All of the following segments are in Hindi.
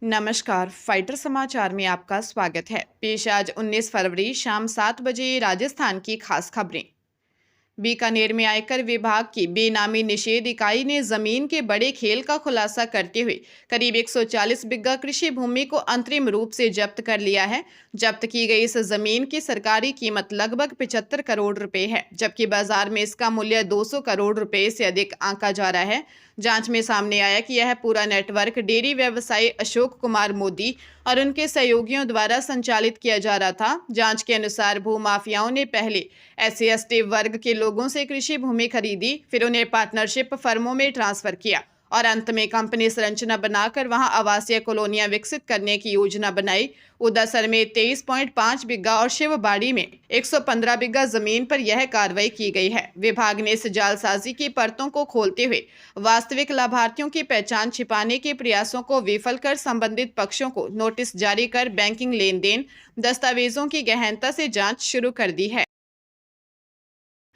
नमस्कार, फाइटर समाचार में आपका स्वागत है। पेश आज 19 फरवरी शाम 7 बजे राजस्थान की खास खबरें। बीकानेर में आयकर विभाग की बेनामी निषेध इकाई ने जमीन के बड़े खेल का खुलासा करते हुए करीब 140 बिघा कृषि भूमि को अंतरिम रूप से जब्त कर लिया है। जब्त की गई इस जमीन की सरकारी कीमत लगभग 75 करोड़ रुपए है, जबकि बाजार में इसका मूल्य 200 करोड़ रुपए से अधिक आंका जा रहा है। जांच में सामने आया कि यह पूरा नेटवर्क डेयरी व्यवसायी अशोक कुमार मोदी और उनके सहयोगियों द्वारा संचालित किया जा रहा था। जांच के अनुसार भूमाफियाओं ने पहले SC/ST वर्ग के लोगों से कृषि भूमि खरीदी, फिर उन्हें पार्टनरशिप फर्मों में ट्रांसफर किया और अंत में कंपनी संरचना बनाकर वहां आवासीय कॉलोनियां विकसित करने की योजना बनाई। उदयसर में 23.5 बिघा और शिवबाड़ी में 115 बिघा जमीन पर यह कार्रवाई की गई है। विभाग ने इस जालसाजी की परतों को खोलते हुए वास्तविक लाभार्थियों की पहचान छिपाने के प्रयासों को विफल कर संबंधित पक्षों को नोटिस जारी कर बैंकिंग लेन देन दस्तावेजों की गहनता से जांच शुरू कर दी है।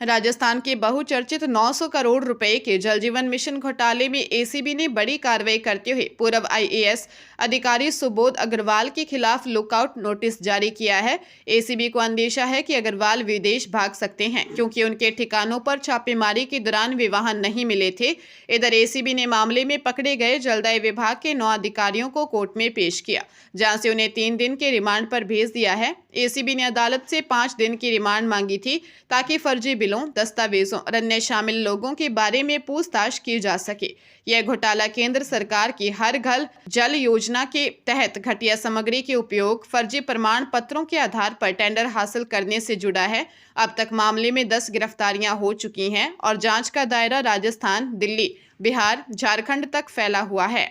राजस्थान के बहुचर्चित 900 करोड़ रुपए के जल जीवन मिशन घोटाले में ACB ने बड़ी कार्रवाई करते हुए पूर्व IAS अधिकारी सुबोध अग्रवाल के खिलाफ लुकआउट नोटिस जारी किया है। ACB को अंदेशा है कि अग्रवाल विदेश भाग सकते हैं क्योंकि उनके ठिकानों पर छापेमारी के दौरान वे वाहन नहीं मिले थे। इधर ACB ने मामले में पकड़े गए जलदाय विभाग के 9 अधिकारियों को कोर्ट में पेश किया, जहां से उन्हें 3 दिन के रिमांड पर भेज दिया है। ACB ने अदालत से 5 दिन की रिमांड मांगी थी ताकि फर्जी बिलों, दस्तावेजों और अन्य शामिल लोगों के बारे में पूछताछ की जा सके। यह घोटाला केंद्र सरकार की हर घर जल योजना के तहत घटिया सामग्री के उपयोग, फर्जी प्रमाण पत्रों के आधार पर टेंडर हासिल करने से जुड़ा है। अब तक मामले में 10 गिरफ्तारियां हो चुकी हैं और जांच का दायरा राजस्थान, दिल्ली, बिहार, झारखंड तक फैला हुआ है।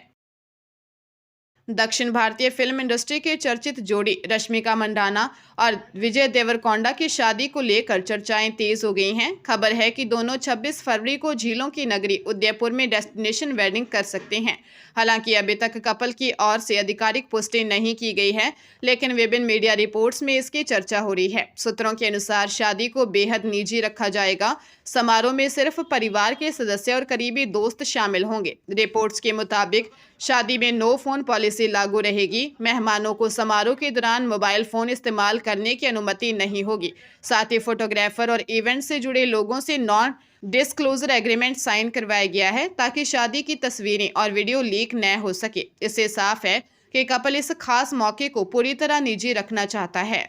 दक्षिण भारतीय फिल्म इंडस्ट्री के चर्चित जोड़ी रश्मिका मंडाना और विजय देवरकोंडा की शादी को लेकर चर्चाएं तेज हो गई हैं। खबर है कि दोनों 26 फरवरी को झीलों की नगरी उदयपुर में डेस्टिनेशन वेडिंग कर सकते हैं। हालांकि अभी तक कपल की ओर से आधिकारिक पुष्टि नहीं की गई है, लेकिन विभिन्न मीडिया रिपोर्ट्स में इसकी चर्चा हो रही है। सूत्रों के अनुसार शादी को बेहद निजी रखा जाएगा। समारोह में सिर्फ परिवार के सदस्य और करीबी दोस्त शामिल होंगे। रिपोर्ट्स के मुताबिक शादी में नो फोन पॉलिसी लागू रहेगी। मेहमानों को समारोह के दौरान मोबाइल फोन इस्तेमाल करने की अनुमति नहीं होगी। साथ ही फोटोग्राफर और इवेंट से जुड़े लोगों से नॉन डिस्क्लोजर एग्रीमेंट साइन करवाया गया है ताकि शादी की तस्वीरें और वीडियो लीक न हो सके। इससे साफ है कि कपल इस खास मौके को पूरी तरह निजी रखना चाहता है।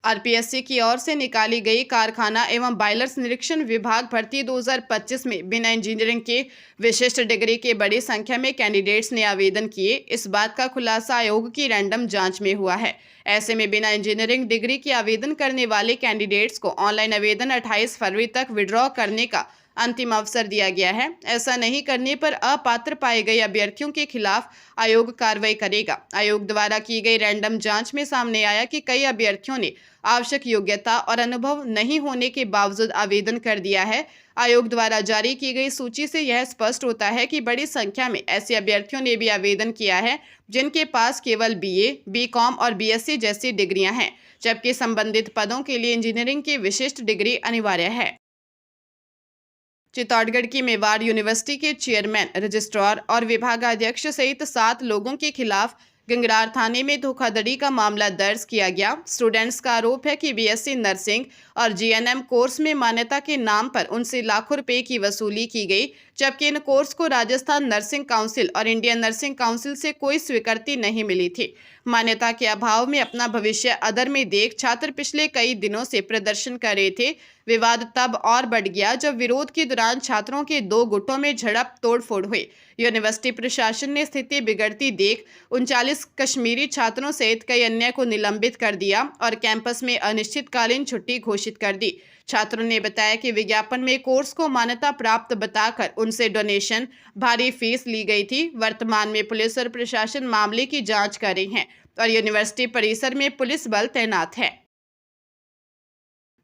RPSC की ओर से निकाली गई कारखाना एवं बायलर्स निरीक्षण विभाग भर्ती 2025 में बिना इंजीनियरिंग के विशिष्ट डिग्री के बड़ी संख्या में कैंडिडेट्स ने आवेदन किए। इस बात का खुलासा आयोग की रैंडम जांच में हुआ है। ऐसे में बिना इंजीनियरिंग डिग्री के आवेदन करने वाले कैंडिडेट्स को ऑनलाइन आवेदन 28 फरवरी तक विड्रॉ करने का अंतिम अवसर दिया गया है। ऐसा नहीं करने पर अपात्र पाए गए अभ्यर्थियों के खिलाफ आयोग कार्रवाई करेगा। आयोग द्वारा की गई रैंडम जांच में सामने आया कि कई अभ्यर्थियों ने आवश्यक योग्यता और अनुभव नहीं होने के बावजूद आवेदन कर दिया है। आयोग द्वारा जारी की गई सूची से यह स्पष्ट होता है कि बड़ी संख्या में ऐसे अभ्यर्थियों ने भी आवेदन किया है जिनके पास केवल BA, BCom और BSc जैसी डिग्रियां हैं, जबकि संबंधित पदों के लिए इंजीनियरिंग की विशिष्ट डिग्री अनिवार्य है। चित्तौड़गढ़ की मेवाड़ यूनिवर्सिटी के चेयरमैन, रजिस्ट्रार और विभागाध्यक्ष सहित 7 लोगों के खिलाफ गंगरार थाने में धोखाधड़ी का मामला दर्ज किया गया। स्टूडेंट्स का आरोप है कि BSc नर्सिंग और GNM कोर्स में मान्यता के नाम पर उनसे लाखों रुपए की वसूली की गई, जबकि इन कोर्स को राजस्थान नर्सिंग काउंसिल और इंडियन नर्सिंग काउंसिल से कोई स्वीकृति नहीं मिली थी। मान्यता के अभाव में अपना भविष्य अधर में देख छात्र पिछले कई दिनों से प्रदर्शन कर रहे थे। विवाद तब और बढ़ गया जब विरोध के दौरान छात्रों के 2 गुटों में झड़प तोड़फोड़ हुई। यूनिवर्सिटी प्रशासन ने स्थिति बिगड़ती देख 39 कश्मीरी छात्रों सहित कई अन्य को निलंबित कर दिया और कैंपस में अनिश्चितकालीन छुट्टी घोषित कर दी। छात्रों ने बताया कि विज्ञापन में कोर्स को मान्यता प्राप्त बताकर उनसे डोनेशन, भारी फीस ली गई थी। वर्तमान में पुलिस और प्रशासन मामले की जांच कर रही है और यूनिवर्सिटी परिसर में पुलिस बल तैनात है।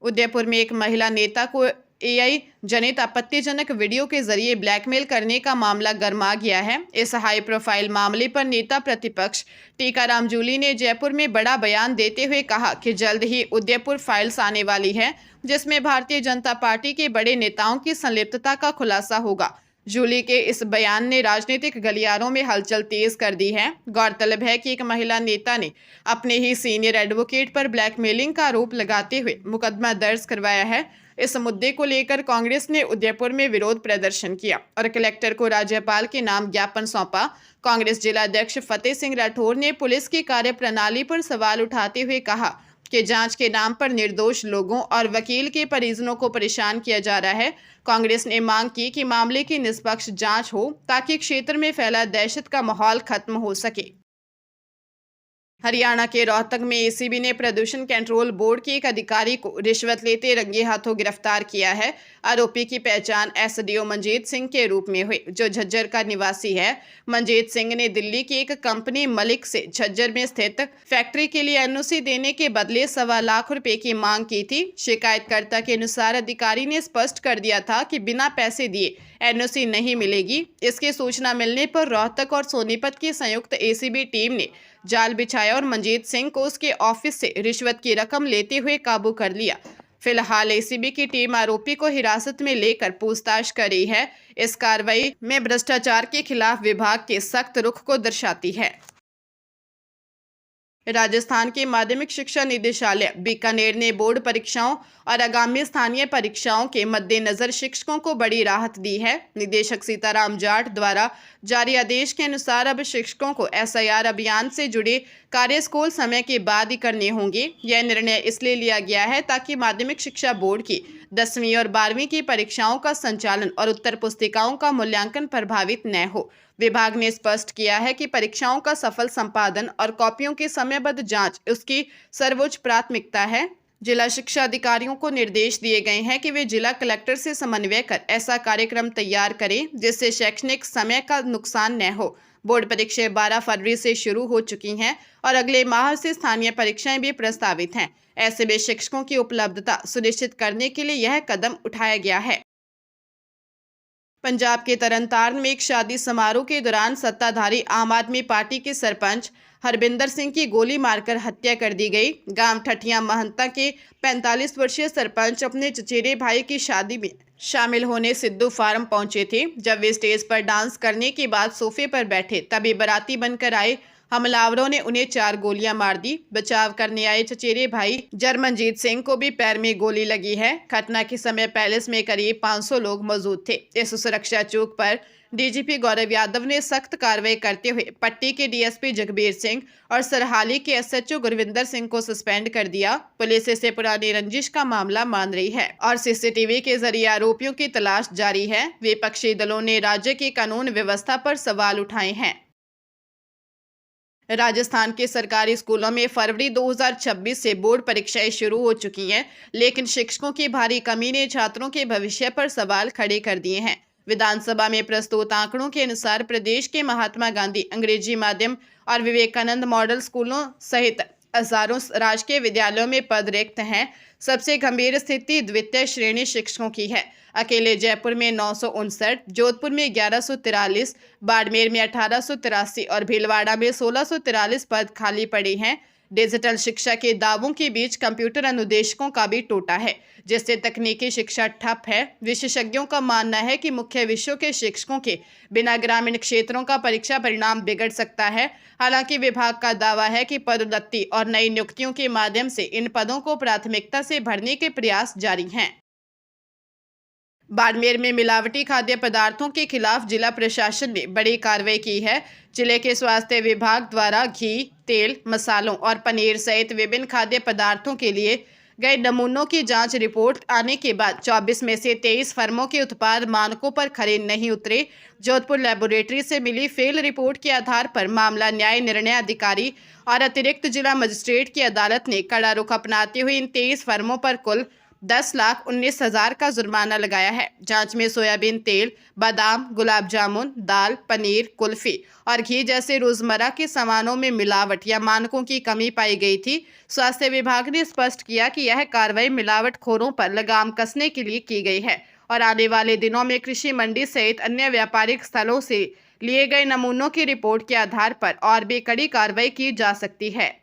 उदयपुर में एक महिला नेता को AI जनित आपत्तिजनक वीडियो के जरिए ब्लैकमेल करने का मामला गरमा गया है। इस हाई प्रोफाइल मामले पर नेता प्रतिपक्ष टीकाराम जूली ने जयपुर में बड़ा बयान देते हुए कहा कि जल्द ही उदयपुर फाइल्स आने वाली है, जिसमें भारतीय जनता पार्टी के बड़े नेताओं की संलिप्तता का खुलासा होगा। जूली के इस बयान ने राजनीतिक गलियारों में हलचल तेज कर दी है। गौरतलब है कि एक महिला नेता ने अपने ही सीनियर एडवोकेट पर ब्लैकमेलिंग का आरोप लगाते हुए मुकदमा दर्ज करवाया है। इस मुद्दे को लेकर कांग्रेस ने उदयपुर में विरोध प्रदर्शन किया और कलेक्टर को राज्यपाल के नाम ज्ञापन सौंपा। कांग्रेस जिलाध्यक्ष फतेह सिंह राठौर ने पुलिस की कार्यप्रणाली पर सवाल उठाते हुए कहा कि जांच के नाम पर निर्दोष लोगों और वकील के परिजनों को परेशान किया जा रहा है। कांग्रेस ने मांग की कि मामले की निष्पक्ष जांच हो ताकि क्षेत्र में फैला दहशत का माहौल खत्म हो सके। हरियाणा के रोहतक में एसीबी ने प्रदूषण कंट्रोल बोर्ड के एक अधिकारी को रिश्वत लेते रंगे हाथों गिरफ्तार किया है। आरोपी की पहचान एसडीओ मंजीत सिंह के रूप में हुई, जो झज्जर का निवासी है। मंजीत सिंह ने दिल्ली की एक कंपनी मलिक से झज्जर में स्थित फैक्ट्री के लिए एनओसी देने के बदले 1.25 लाख रुपए की मांग की थी। शिकायतकर्ता के अनुसार अधिकारी ने स्पष्ट कर दिया था कि बिना पैसे दिए एनओसी नहीं मिलेगी। इसकी सूचना मिलने पर रोहतक और सोनीपत की संयुक्त एसीबी टीम ने जाल बिछाया और मंजीत सिंह को उसके ऑफिस से रिश्वत की रकम लेते हुए काबू कर लिया। फिलहाल एसीबी की टीम आरोपी को हिरासत में लेकर पूछताछ कर रही है। इस कार्रवाई में भ्रष्टाचार के खिलाफ विभाग के सख्त रुख को दर्शाती है। राजस्थान के माध्यमिक शिक्षा निदेशालय बीकानेर ने बोर्ड परीक्षाओं और आगामी स्थानीय परीक्षाओं के मद्देनजर शिक्षकों को बड़ी राहत दी है। निदेशक सीताराम जाट द्वारा जारी आदेश के अनुसार अब शिक्षकों को एसआईआर अभियान से जुड़े कार्य स्कूल समय के बाद ही करने होंगे। यह निर्णय इसलिए लिया गया है ताकि माध्यमिक शिक्षा बोर्ड की 10वीं और 12वीं की परीक्षाओं का संचालन और उत्तर पुस्तिकाओं का मूल्यांकन प्रभावित न हो। विभाग ने स्पष्ट किया है कि परीक्षाओं का सफल संपादन और कॉपियों की समयबद्ध जांच उसकी सर्वोच्च प्राथमिकता है। जिला शिक्षा अधिकारियों को निर्देश दिए गए हैं कि वे जिला कलेक्टर से समन्वय कर ऐसा कार्यक्रम तैयार करें जिससे शैक्षणिक समय का नुकसान न हो। बोर्ड परीक्षाएं 12 फरवरी से शुरू हो चुकी हैं और अगले माह से स्थानीय परीक्षाएं भी प्रस्तावित हैं। ऐसे में शिक्षकों की उपलब्धता सुनिश्चित करने के लिए यह कदम उठाया गया है। पंजाब के तरनताਰਨ में एक शादी समारोह के दौरान सत्ताधारी आम आदमी पार्टी के सरपंच हरबिंदर सिंह की गोली मारकर हत्या कर दी गई। गांव ठठिया महंता के 45 वर्षीय सरपंच अपने चचेरे भाई की शादी में शामिल होने सिद्धू फार्म पहुंचे थे। जब वे स्टेज पर डांस करने के बाद सोफे पर बैठे तभी बाराती बनकर आए हमलावरों ने उन्हें 4 गोलियां मार दी। बचाव करने आए चचेरे भाई जरमनजीत सिंह को भी पैर में गोली लगी है। घटना के समय पैलेस में करीब 500 लोग मौजूद थे। इस सुरक्षा चूक पर डीजीपी गौरव यादव ने सख्त कार्रवाई करते हुए पट्टी के डीएसपी जगबीर सिंह और सरहाली के एसएचओ गुरविंदर सिंह को सस्पेंड कर दिया। पुलिस इसे पुरानी रंजिश का मामला मान रही है और सीसीटीवी के जरिए आरोपियों की तलाश जारी है। विपक्षी दलों ने राज्य की कानून व्यवस्था पर सवाल उठाए हैं। राजस्थान के सरकारी स्कूलों में फरवरी 2026 से बोर्ड परीक्षाएं शुरू हो चुकी हैं, लेकिन शिक्षकों की भारी कमी ने छात्रों के भविष्य पर सवाल खड़े कर दिए हैं। विधानसभा में प्रस्तुत आंकड़ों के अनुसार प्रदेश के महात्मा गांधी अंग्रेजी माध्यम और विवेकानंद मॉडल स्कूलों सहित हजारों राजकीय विद्यालयों में पद रिक्त हैं। सबसे गंभीर स्थिति द्वितीय श्रेणी शिक्षकों की है। अकेले जयपुर में 959, जोधपुर में 1143, बाड़मेर में 1883 और भीलवाड़ा में 1643 पद खाली पड़े हैं। डिजिटल शिक्षा के दावों के बीच कंप्यूटर अनुदेशकों का भी टोटा है, जिससे तकनीकी शिक्षा ठप है। विशेषज्ञों का मानना है कि मुख्य विषयों के शिक्षकों के बिना ग्रामीण क्षेत्रों का परीक्षा परिणाम बिगड़ सकता है। हालांकि विभाग का दावा है कि पदोन्नति और नई नियुक्तियों के माध्यम से इन पदों को प्राथमिकता से भरने के प्रयास जारी हैं। बाड़मेर में मिलावटी खाद्य पदार्थों के खिलाफ जिला प्रशासन ने बड़ी कार्रवाई की है। जिले के स्वास्थ्य विभाग द्वारा घी, तेल, मसालों और पनीर सहित विभिन्न खाद्य पदार्थों के लिए गए नमूनों की जांच रिपोर्ट आने के बाद 24 में से 23 फर्मों के उत्पाद मानकों पर खरे नहीं उतरे। जोधपुर लेबोरेटरी से मिली फेल रिपोर्ट के आधार पर मामला न्याय निर्णय अधिकारी और अतिरिक्त जिला मजिस्ट्रेट की अदालत ने कड़ा रुख अपनाते हुए इन 23 फर्मों पर कुल 10,19,000 का जुर्माना लगाया है। जांच में सोयाबीन तेल, बादाम, गुलाब जामुन, दाल, पनीर, कुल्फी और घी जैसे रोजमर्रा के सामानों में मिलावट या मानकों की कमी पाई गई थी। स्वास्थ्य विभाग ने स्पष्ट किया कि यह कार्रवाई मिलावटखोरों पर लगाम कसने के लिए की गई है और आने वाले दिनों में कृषि मंडी सहित अन्य व्यापारिक स्थलों से लिए गए नमूनों की रिपोर्ट के आधार पर और भी कड़ी कार्रवाई की जा सकती है।